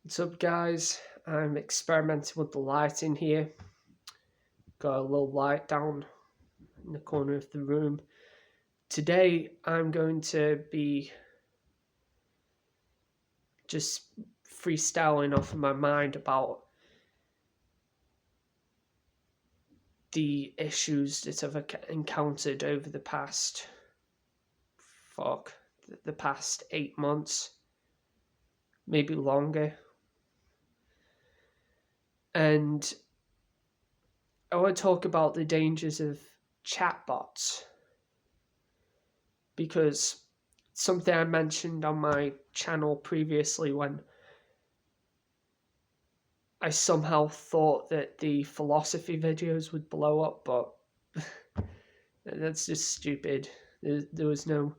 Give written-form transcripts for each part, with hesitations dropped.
What's up, guys? I'm experimenting with the lighting here. Got a little light down in the corner of the room. Today, I'm going to be just freestyling off of my mind about the issues that I've encountered over the past, the past 8 months, maybe longer. And I want to talk about the dangers of chatbots because something I mentioned on my channel previously when I somehow thought that the philosophy videos would blow up, but that's just stupid. There was no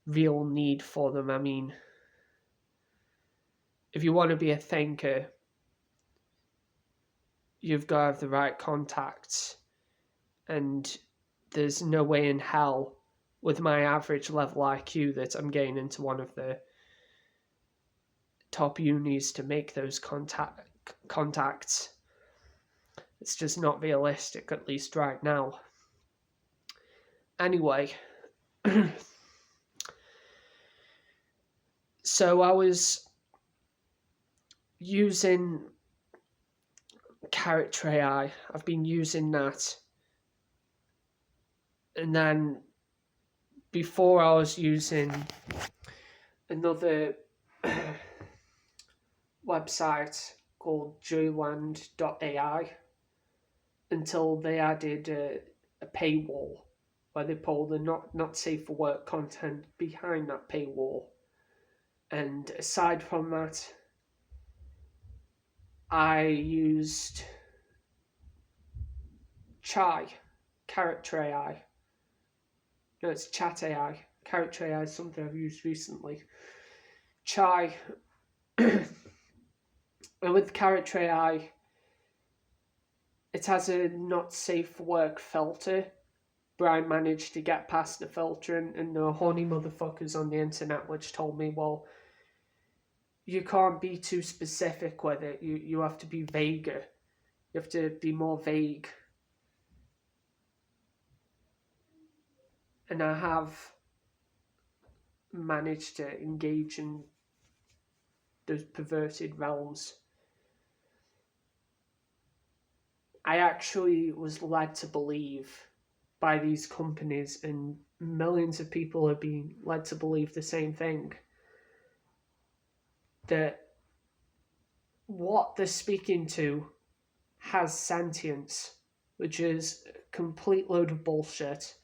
real need for them. I mean, if you want to be a thinker, you've got to have the right contacts, and there's no way in hell with my average level IQ that I'm getting into one of the top unis to make those contacts. It's just not realistic, at least right now. Anyway, so I was using Character AI. I've been using that, and then before I was using another website called Joyland.ai until they added a paywall where they pulled the not safe for work content behind that paywall. And aside from that, I used Chai, Character AI. No, it's Chat AI. Character AI is something I've used recently. Chai, and with Character AI, it has a not safe for work filter, but I managed to get past the filter, and the horny motherfuckers on the internet which told me, well, you can't be too specific with it. You have to be vaguer. You have to be more vague. And I have managed to engage in those perverted realms. I actually was led to believe by these companies, and millions of people are being led to believe the same thing, that what they're speaking to has sentience, which is a complete load of bullshit.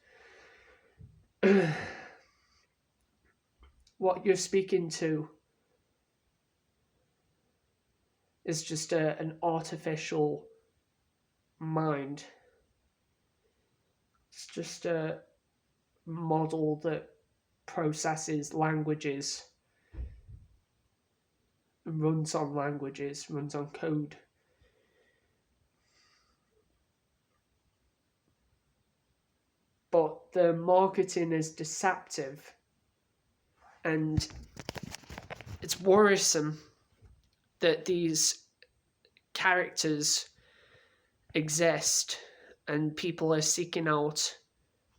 What you're speaking to is just an artificial mind. It's just a model that processes languages, runs on languages, runs on code. But the marketing is deceptive, and it's worrisome that these characters exist and people are seeking out,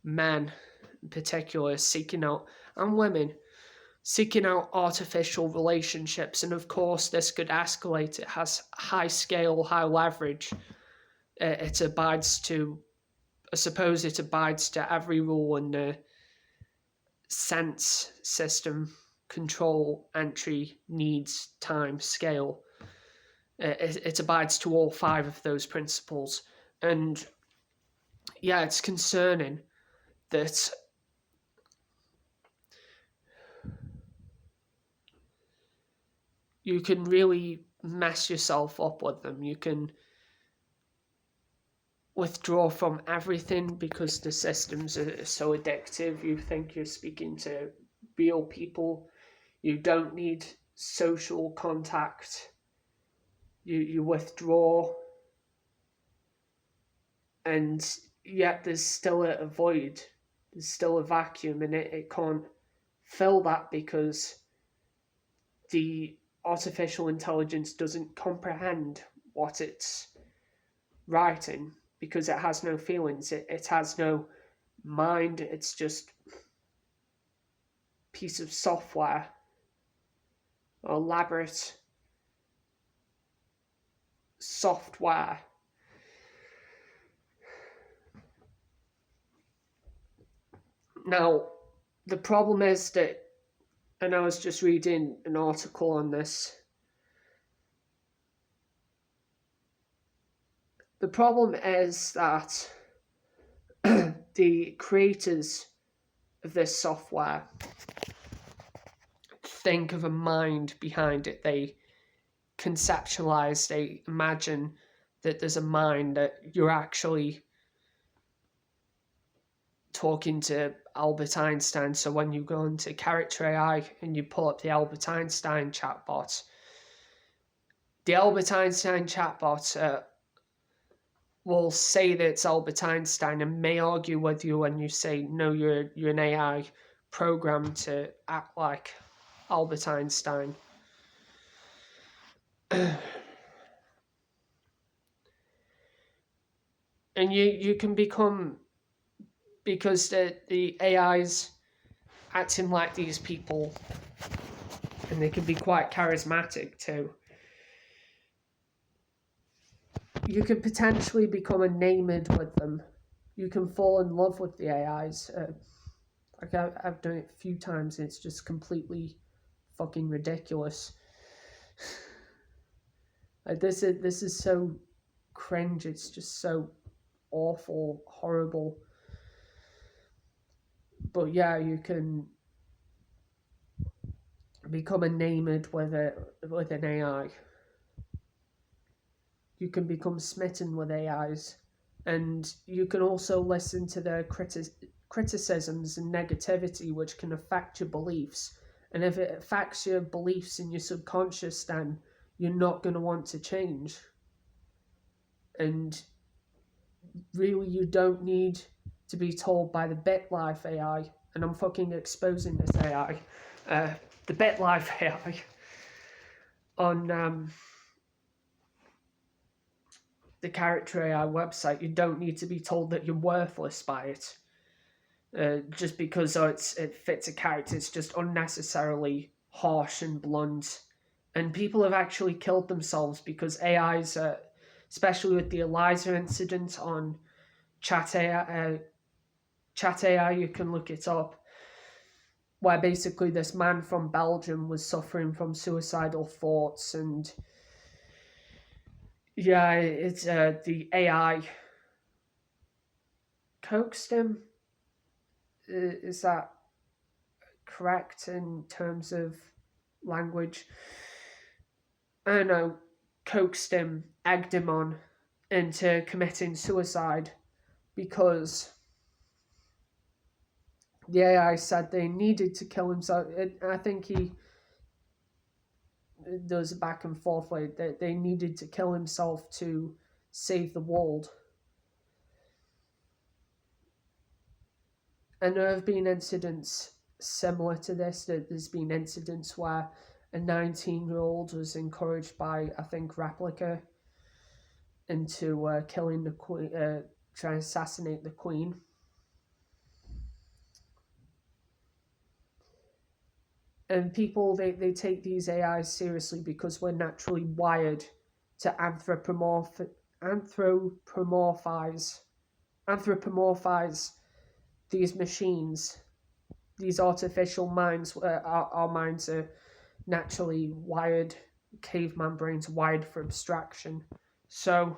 men in particular seeking out, and women seeking out artificial relationships. And of course this could escalate. It has high scale, high leverage. It abides to, I suppose it abides to every rule in the sense system: control, entry, needs, time, scale. It abides to all five of those principles. And yeah, it's concerning that you can really mess yourself up with them. You can withdraw from everything because the systems are so addictive. You think you're speaking to real people. You don't need social contact. You withdraw, and yet there's still a void. There's still a vacuum, and it can't fill that because the artificial intelligence doesn't comprehend what it's writing because it has no feelings, it has no mind, it's just a piece of software, elaborate software. Now, the problem is that, and I was just reading an article on this, the problem is that the creators of this software think of a mind behind it. They conceptualize, they imagine that there's a mind, that you're actually talking to Albert Einstein. So when you go into Character AI and you pull up the Albert Einstein chatbot, the Albert Einstein chatbot will say that it's Albert Einstein and may argue with you when you say, no, you're an AI programmed to act like Albert Einstein. And you can become, because the AI's acting like these people, and they can be quite charismatic too, you could potentially become enamored with them. You can fall in love with the AIs. Like I've done it a few times, and it's just completely fucking ridiculous. Like this is so cringe. It's just so awful, horrible. But yeah, you can become enamored with an AI. You can become smitten with AIs, and you can also listen to their criticisms and negativity, which can affect your beliefs. And if it affects your beliefs in your subconscious, then you're not going to want to change. And really, you don't need to be told by the BitLife AI, and I'm fucking exposing this AI, the BitLife AI, on the Character AI website. You don't need to be told that you're worthless by it, just because it fits a character. It's just unnecessarily harsh and blunt. And people have actually killed themselves because AIs, especially with the Eliza incident on Chat AI, you can look it up, where basically this man from Belgium was suffering from suicidal thoughts, and yeah, it's the AI coaxed him. Is that correct in terms of language? I don't know, coaxed him, egged him on into committing suicide because the AI said they needed to kill himself. I think there was a back and forth way that they needed to kill himself to save the world. And there have been incidents similar to this. There's been incidents where a 19-year-old was encouraged by, I think, Replica into killing the queen, trying to assassinate the queen. And people, they take these AIs seriously because we're naturally wired to anthropomorphize these machines, these artificial minds. Our minds are naturally wired, caveman brains wired for abstraction. So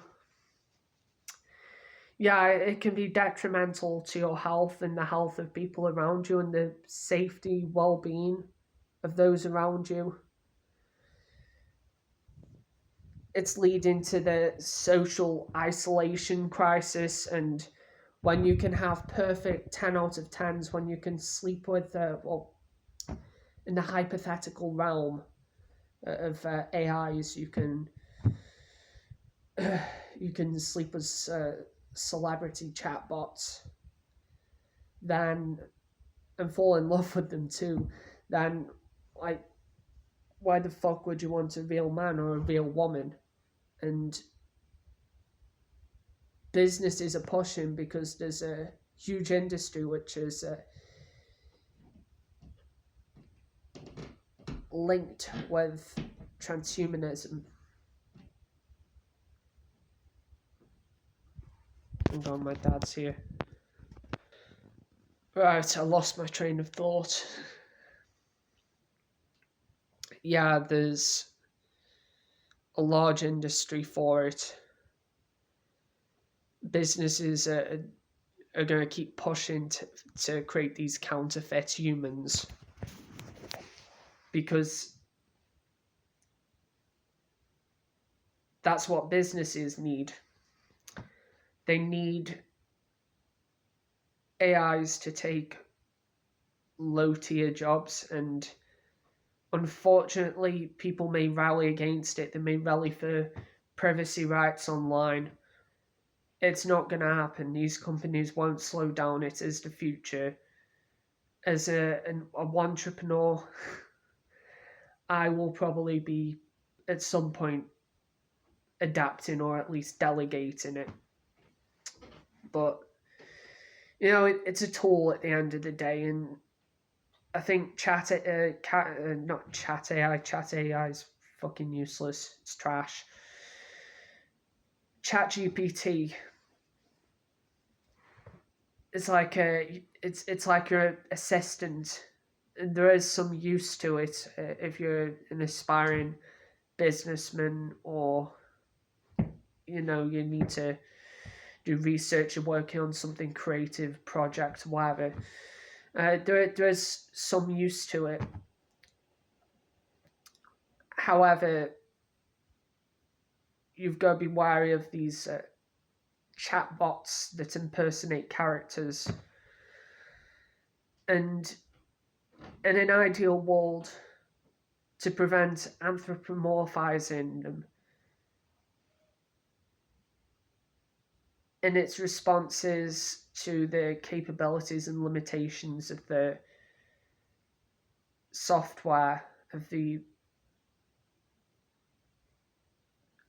yeah, it can be detrimental to your health and the health of people around you and the safety, well-being of those around you. It's leading to the social isolation crisis, and when you can have perfect 10 out of 10s, when you can sleep with, in the hypothetical realm of AIs, you can sleep with celebrity chatbots, then and fall in love with them too, then like why the fuck would you want a real man or a real woman? And businesses are pushing because there's a huge industry which is linked with transhumanism. Hang on, my dad's here. Right, I lost my train of thought. Yeah, there's a large industry for it. Businesses are going to keep pushing to create these counterfeit humans because that's what businesses need. They need AIs to take low tier jobs, and unfortunately, people may rally against it. They may rally for privacy rights online. It's not going to happen. These companies won't slow down. It is the future. As a entrepreneur, I will probably be at some point adapting or at least delegating it. But it's a tool at the end of the day, and I think chat AI is fucking useless. It's trash. ChatGPT is like it's like your assistant, and there is some use to it if you're an aspiring businessman, or you need to do research and working on something creative project, whatever. There's some use to it. However, you've got to be wary of these chatbots that impersonate characters. And in an ideal world, to prevent anthropomorphizing them, in its responses to the capabilities and limitations of the software of the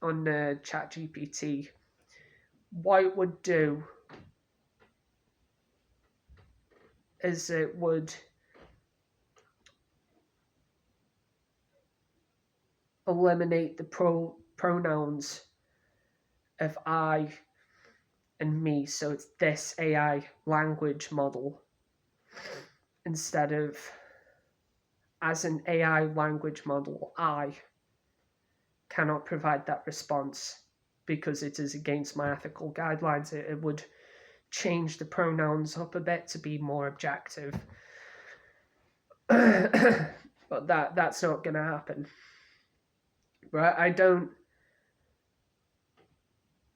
on ChatGPT, what it would do is it would eliminate the pronouns of I and me, so it's this AI language model instead of as an AI language model, I cannot provide that response because it is against my ethical guidelines. It would change the pronouns up a bit to be more objective. But that's not going to happen. Right?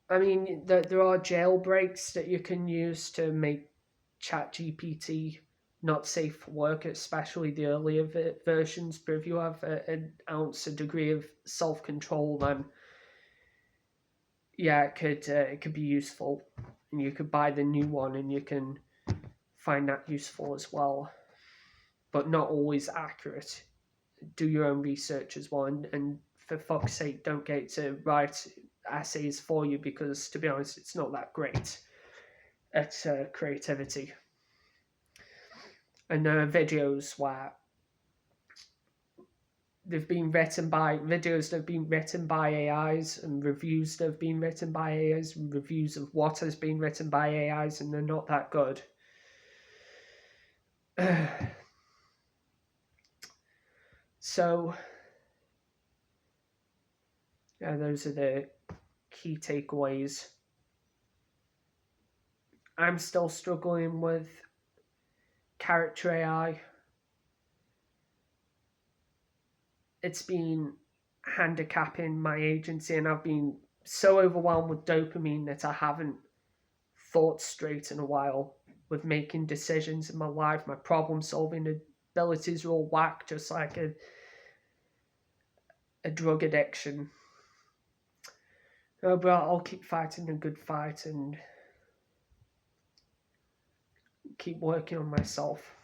I mean, there are jailbreaks that you can use to make ChatGPT not safe for work, especially the earlier versions. But if you have an ounce, a degree of self-control, then yeah, it could be useful, and you could buy the new one, and you can find that useful as well, but not always accurate. Do your own research as well, and for fuck's sake, don't get to write essays for you, because to be honest, it's not that great at creativity. And there are videos where they've been written by videos that have been written by AIs, and reviews that have been written by AIs, and reviews of what has been written by AIs, and they're not that good. So, yeah, those are the key takeaways. I'm still struggling with character AI. It's been handicapping my agency, and I've been so overwhelmed with dopamine that I haven't thought straight in a while with making decisions in my life. My problem solving abilities are all whack, just like a drug addiction. Oh, but I'll keep fighting a good fight and keep working on myself.